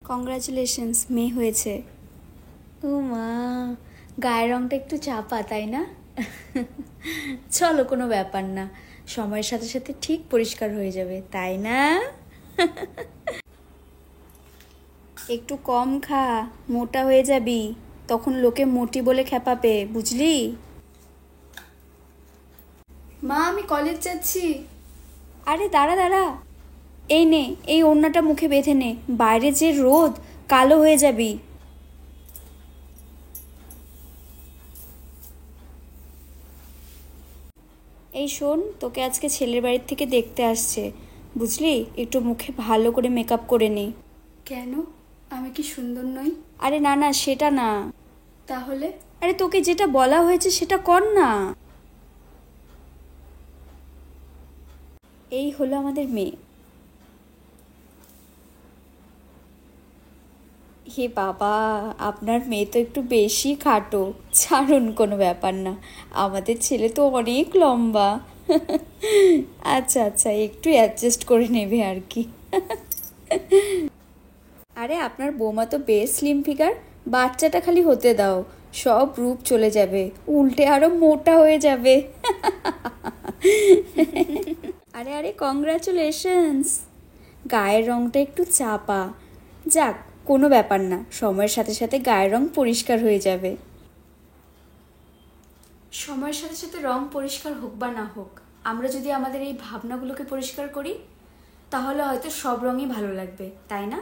Congratulations, মেয়ে হয়েছে। ও মা, গায়ের রংটা একটু চাপা তাই না? চলো, কোনো ব্যাপার না, সময়ের সাথে সাথে ঠিক পরিষ্কার হয়ে যাবে, তাই না? একটু কম খা, মোটা হয়ে যাবি, তখন লোকে মোটি বলে খেপাবে, বুঝলি? মা, আমি কলেজ যাচ্ছি। আরে দাঁড়া দাঁড়া, এই নে, এই ওড়নাটা মুখে বেঁধে নে, বাইরে যে রোদ, কালো হয়ে যাবি। এই শোন, তোকে আজকে ছেলের বাড়ির থেকে দেখতে আসছে, বুঝলি? একটু মুখে ভালো করে মেকআপ করে নে। কেন, আমি কি সুন্দর নই? আরে না না, সেটা না। তাহলে? আরে তোকে যেটা বলা হয়েছে সেটা কর না। এই হলো আমাদের মেয়ে। হে বাবা, আপনার মেয়ে তো একটু বেশি খাটো। ছাড়ুন, কোনো ব্যাপার না, আমাদের ছেলে তো অনেক লম্বা। আচ্ছা আচ্ছা, একটু অ্যাডজাস্ট করে নেবে আর কি। আরে আপনার বৌমা তো বেশ স্লিম ফিগার, বাচ্চাটা খালি হতে দাও, সব রূপ চলে যাবে, উল্টে আরো মোটা হয়ে যাবে। আরে আরে, কংগ্রাচুলেশনস। গায়ের রংটা একটু চাপা, যাক, কোনো ব্যাপার না, সময়ের সাথে সাথে গায়ের রং পরিষ্কার হয়ে যাবে। সময়ের সাথে সাথে রং পরিষ্কার হোক বা না হোক, আমরা যদি আমাদের এই ভাবনাগুলোকে পরিষ্কার করি, তাহলে হয়তো সব রঙই ভালো লাগবে, তাই না?